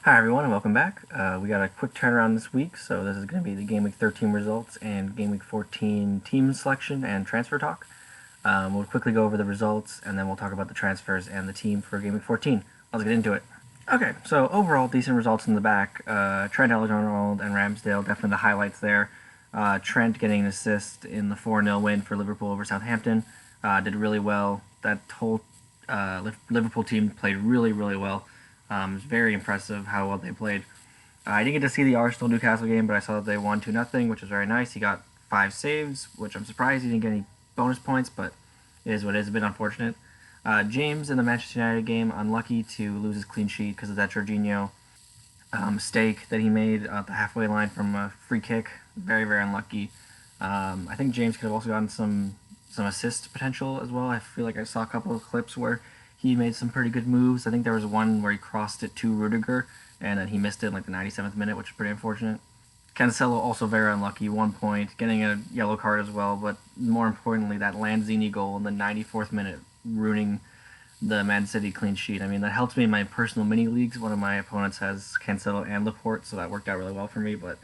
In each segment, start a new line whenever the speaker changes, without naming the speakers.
Hi everyone and welcome back. We got a quick turnaround this week, so this is going to be the Game Week 13 results and Game Week 14 team selection and transfer talk. We'll quickly go over the results and then we'll talk about the transfers and the team for Game Week 14. Let's get into it. Okay, so overall decent results in the back. Trent Alexander-Arnold and Ramsdale, definitely the highlights there. Trent getting an assist in the 4-0 win for Liverpool over Southampton. Did really well. That whole Liverpool team played really, really well. It was very impressive how well they played. I didn't get to see the Arsenal-Newcastle game, but I saw that they won 2-0, which was very nice. He got 5 saves, which I'm surprised he didn't get any bonus points, but it is what it is, a bit unfortunate. James in the Manchester United game, unlucky to lose his clean sheet because of that Jorginho mistake that he made at the halfway line from a free kick. Very, very unlucky. I think James could have also gotten some assist potential as well. I feel like I saw a couple of clips where he made some pretty good moves. I think there was one where he crossed it to Rudiger, and then he missed it in like the 97th minute, which is pretty unfortunate. Cancelo also very unlucky, 1 point, getting a yellow card as well, but more importantly, that Lanzini goal in the 94th minute, ruining the Man City clean sheet. I mean, that helps me in my personal mini leagues. One of my opponents has Cancelo and Laporte, so that worked out really well for me, but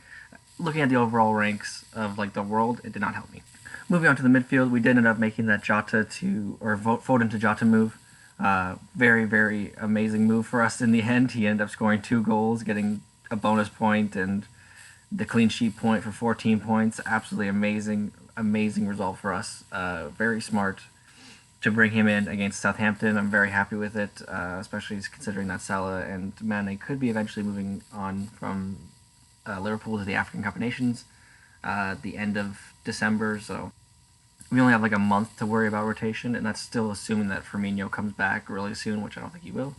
looking at the overall ranks of like the world, it did not help me. Moving on to the midfield, we did end up making that Foden to Jota move. Very, very amazing move for us in the end. He ended up scoring 2 goals, getting a bonus point and the clean sheet point for 14 points. Absolutely amazing, amazing result for us. Very smart to bring him in against Southampton. I'm very happy with it, especially considering that Salah and Mane could be eventually moving on from Liverpool to the African Cup of Nations at the end of December. So we only have like a month to worry about rotation, and that's still assuming that Firmino comes back really soon, which I don't think he will.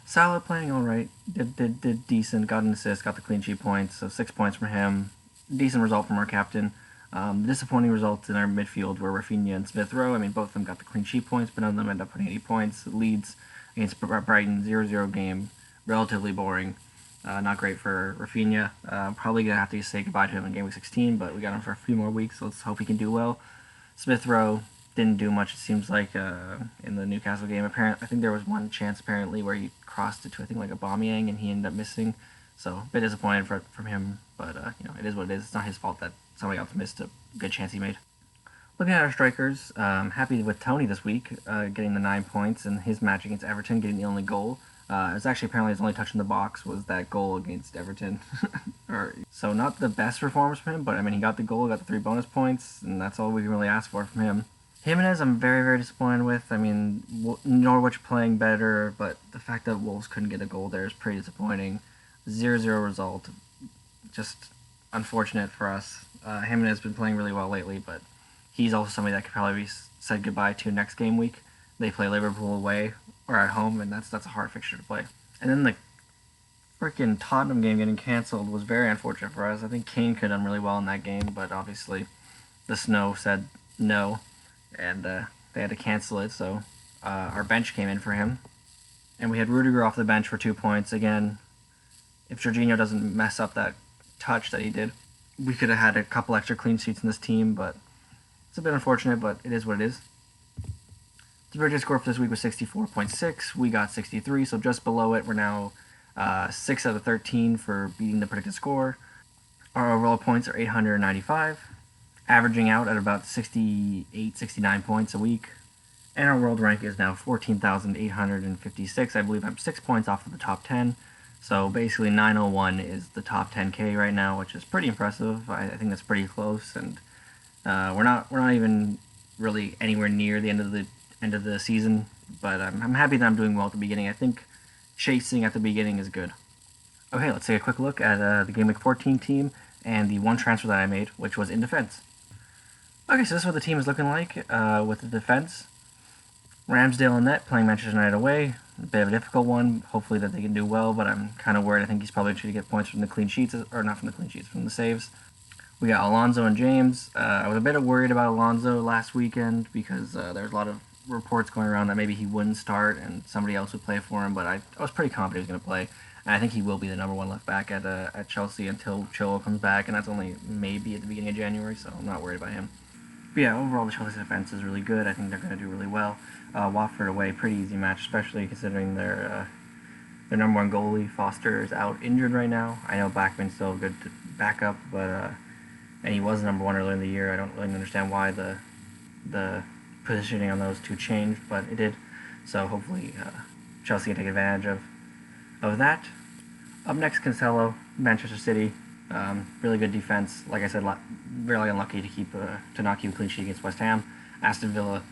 Salah playing all right, did decent, got an assist, got the clean sheet points, so 6 points from him. Decent result from our captain. The disappointing results in our midfield were Rafinha and Smith Rowe. I mean, both of them got the clean sheet points, but none of them ended up putting 80 points. Leeds against Brighton, 0-0 game, relatively boring. Not great for Rafinha. Probably going to have to say goodbye to him in Game Week 16, but we got him for a few more weeks, so let's hope he can do well. Smith Rowe didn't do much, it seems like, in the Newcastle game. I think there was one chance, apparently, where he crossed it to, I think, like Aubameyang, and he ended up missing. So, a bit disappointed from him, but, it is what it is. It's not his fault that somebody else missed a good chance he made. Looking at our strikers, happy with Tony this week, getting the 9 points, and his match against Everton, getting the only goal. It was actually apparently his only touch in the box was that goal against Everton. So not the best performance from him, but I mean he got the goal, got the 3 bonus points, and that's all we can really ask for from him. Jimenez, I'm very, very disappointed with. I mean, Norwich playing better, but the fact that Wolves couldn't get a goal there is pretty disappointing. 0-0 result, just unfortunate for us. Jimenez has been playing really well lately, but he's also somebody that could probably be said goodbye to next game week. They play Liverpool away or at home, and that's a hard fixture to play. And then the freaking Tottenham game getting canceled was very unfortunate for us. I think Kane could have done really well in that game, but obviously the snow said no, and they had to cancel it, so our bench came in for him. And we had Rudiger off the bench for 2 points. Again, if Jorginho doesn't mess up that touch that he did, we could have had a couple extra clean sheets in this team, but it's a bit unfortunate, but it is what it is. The predicted score for this week was 64.6. We got 63, so just below it. We're now 6 out of 13 for beating the predicted score. Our overall points are 895, averaging out at about 68, 69 points a week. And our world rank is now 14,856. I believe I'm 6 points off of the top 10. So basically 901 is the top 10K right now, which is pretty impressive. I think that's pretty close, and we're not even really anywhere near the end of the season, but I'm happy that I'm doing well at the beginning. I think chasing at the beginning is good. Okay, let's take a quick look at the Game Week 14 team and the one transfer that I made, which was in defense. Okay, so this is what the team is looking like with the defense. Ramsdale in net, playing Manchester United away. A bit of a difficult one. Hopefully that they can do well, but I'm kind of worried. I think he's probably going to get points from the clean sheets, or not from the clean sheets, from the saves. We got Alonso and James. I was a bit worried about Alonso last weekend because there's a lot of reports going around that maybe he wouldn't start and somebody else would play for him, but I was pretty confident he was going to play. And I think he will be the number 1 left back at Chelsea until Chilwell comes back, and that's only maybe at the beginning of January, so I'm not worried about him. But yeah, overall the Chelsea defense is really good. I think they're going to do really well. Watford away, pretty easy match, especially considering their Their number one goalie, Foster, is out injured right now. I know Blackman's still a good backup, but and he was number one earlier in the year. I don't really understand why the positioning on those two changed, but it did. So hopefully Chelsea can take advantage of that. Up next, Cancelo, Manchester City. Really good defense. Like I said, really unlucky to not keep a clean sheet against West Ham. Aston Villa,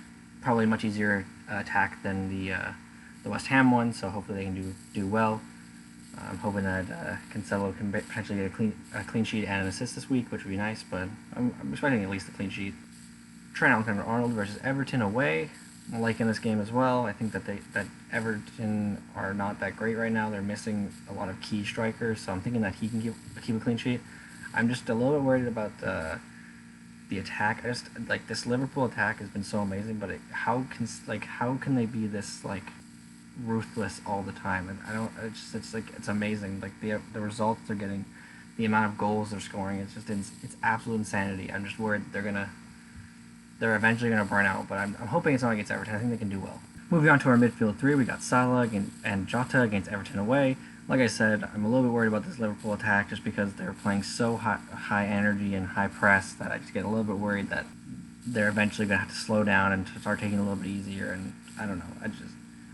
probably a much easier attack than the West Ham one, so hopefully they can do well. I'm hoping that Cancelo can potentially get a clean sheet and an assist this week, which would be nice, but I'm expecting at least a clean sheet. Trent Alexander-Arnold versus Everton away. I'm liking this game as well. I think that Everton are not that great right now. They're missing a lot of key strikers, so I'm thinking that he can keep a clean sheet. I'm just a little bit worried about the attack. I just like this Liverpool attack has been so amazing, but how can they be this ruthless all the time? And I don't. It's amazing. Like the results they're getting, the amount of goals they're scoring. It's absolute insanity. I'm just worried they're eventually going to burn out, but I'm hoping it's not against Everton. I think they can do well. Moving on to our midfield three, we got Salah and Jota against Everton away. Like I said, I'm a little bit worried about this Liverpool attack just because they're playing so high energy and high press that I just get a little bit worried that they're eventually going to have to slow down and start taking it a little bit easier. And I don't know.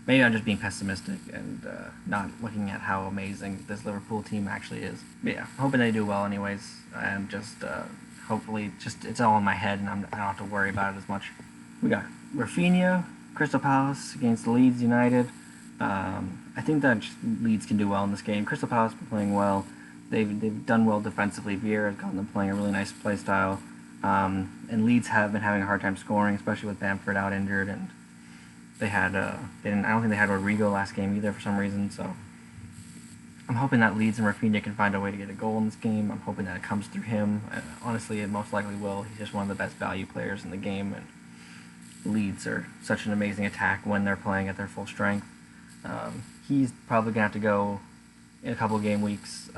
Maybe I'm just being pessimistic and not looking at how amazing this Liverpool team actually is. But yeah, I'm hoping they do well anyways, and just hopefully it's all in my head and I don't have to worry about it as much. We got Rafinha, Crystal Palace against Leeds United. I think that Leeds can do well in this game. Crystal Palace have been playing well. They've done well defensively. Vieira has gotten them playing a really nice play style. And Leeds have been having a hard time scoring, especially with Bamford out injured, and I don't think they had Rodrigo last game either for some reason. So I'm hoping that Leeds and Rafinha can find a way to get a goal in this game. I'm hoping that it comes through him. Honestly, it most likely will. He's just one of the best value players in the game, and Leeds are such an amazing attack when they're playing at their full strength. He's probably going to have to go in a couple game weeks.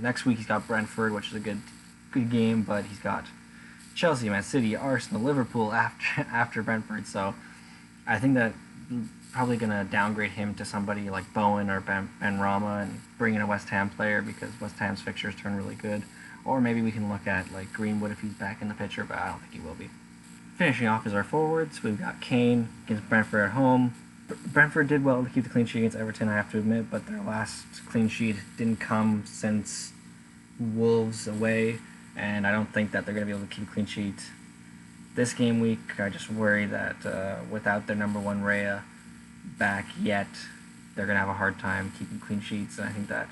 Next week he's got Brentford, which is a good game, but he's got Chelsea, Man City, Arsenal, Liverpool after Brentford. So I think that probably going to downgrade him to somebody like Bowen or Ben Rama and bring in a West Ham player because West Ham's fixtures turn really good. Or maybe we can look at like Greenwood if he's back in the picture, but I don't think he will be. Finishing off is our forwards. We've got Kane against Brentford at home. Brentford did well to keep the clean sheet against Everton, I have to admit, but their last clean sheet didn't come since Wolves away, and I don't think that they're going to be able to keep a clean sheet this game week. I just worry that without their number one Raya back yet, they're going to have a hard time keeping clean sheets, and I think that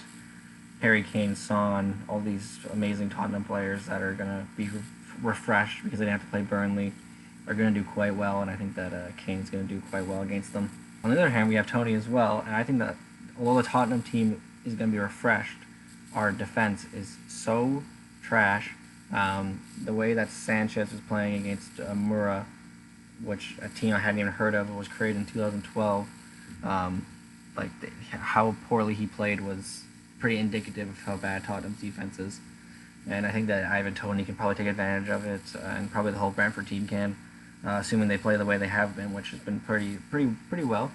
Harry Kane, Son, all these amazing Tottenham players that are going to be refreshed because they didn't have to play Burnley are going to do quite well, and I think that Kane's going to do quite well against them. On the other hand, we have Tony as well, and I think that although the Tottenham team is going to be refreshed, our defense is so trash. The way that Sanchez was playing against Mura, which a team I hadn't even heard of, was created in 2012, how poorly he played was pretty indicative of how bad Tottenham's defense is. And I think that Ivan Toney can probably take advantage of it, and probably the whole Brentford team can, assuming they play the way they have been, which has been pretty well,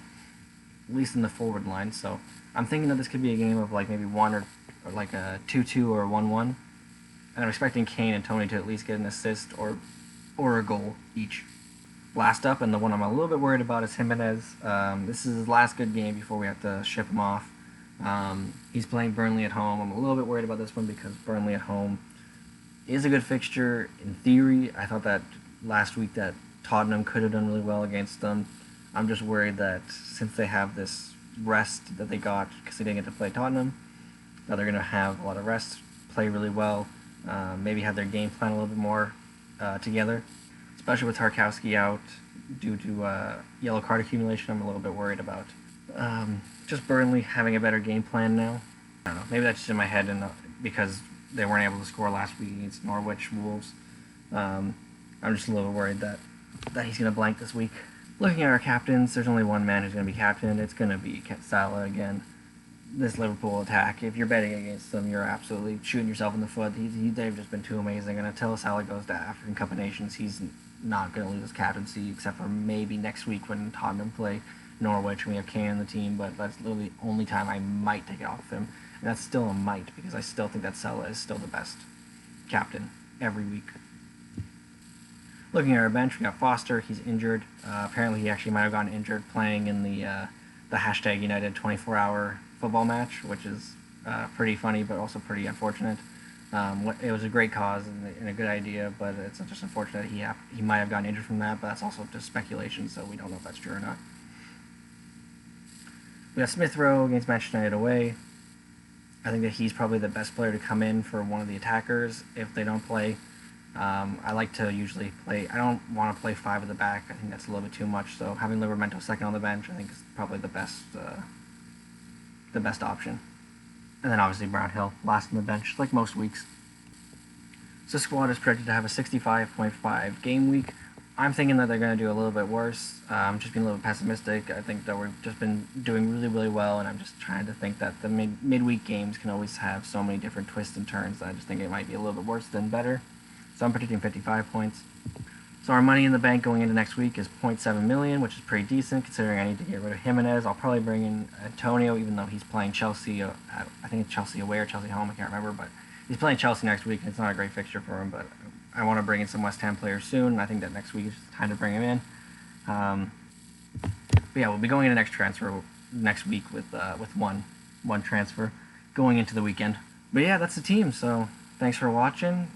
at least in the forward line. So I'm thinking that this could be a game of like maybe one or like a 2-2 or 1-1, and I'm expecting Kane and Toney to at least get an assist or a goal each. Last up, and the one I'm a little bit worried about, is Jimenez. This is his last good game before we have to ship him off. He's playing Burnley at home. I'm a little bit worried about this one because Burnley at home is a good fixture in theory. I thought that last week that Tottenham could have done really well against them. I'm just worried that since they have this rest that they got because they didn't get to play Tottenham, that they're going to have a lot of rest, play really well, maybe have their game plan a little bit more together. Especially with Tarkowski out due to yellow card accumulation, I'm a little bit worried about just Burnley having a better game plan now. I don't know. Maybe that's just in my head, and because they weren't able to score last week against Norwich Wolves, I'm just a little worried that he's going to blank this week. Looking at our captains, there's only one man who's going to be captain. It's going to be Salah again. This Liverpool attack, if you're betting against them, you're absolutely shooting yourself in the foot. They've just been too amazing, and until Salah goes to African Cup of Nations, he's not going to lose his captaincy, except for maybe next week when Tottenham play Norwich, and we have Kane on the team, but that's literally the only time I might take it off of him. And that's still a might, because I still think that Salah is still the best captain every week. Looking at our bench, we got Foster. He's injured. Apparently, he actually might have gotten injured playing in the hashtag United 24-hour football match, which is pretty funny, but also pretty unfortunate. It was a great cause and a good idea, but it's just unfortunate he might have gotten injured from that, but that's also just speculation, so we don't know if that's true or not. We got Smith Rowe against Manchester United away. I think that he's probably the best player to come in for one of the attackers if they don't play. I like to usually play. I don't want to play 5 at the back. I think that's a little bit too much. So having Livramento second on the bench, I think is probably the best option. And then obviously Brownhill last on the bench, like most weeks. So the squad is projected to have a 65.5 game week. I'm thinking that they're going to do a little bit worse. I'm just being a little pessimistic. I think that we've just been doing really, really well, and I'm just trying to think that the midweek games can always have so many different twists and turns that I just think it might be a little bit worse than better. So I'm predicting 55 points. So our money in the bank going into next week is 0.7 million, which is pretty decent considering I need to get rid of Jimenez. I'll probably bring in Antonio, even though he's playing Chelsea. I think it's Chelsea away or Chelsea home. I can't remember, but he's playing Chelsea next week, and it's not a great fixture for him, but I want to bring in some West Ham players soon, and I think that next week is time to bring him in. But yeah, we'll be going into next week with one transfer going into the weekend. But yeah, that's the team. So thanks for watching.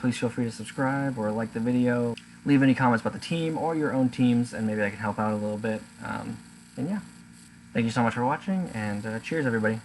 Please feel free to subscribe or like the video. Leave any comments about the team or your own teams, and maybe I can help out a little bit. And yeah, thank you so much for watching, and cheers, everybody.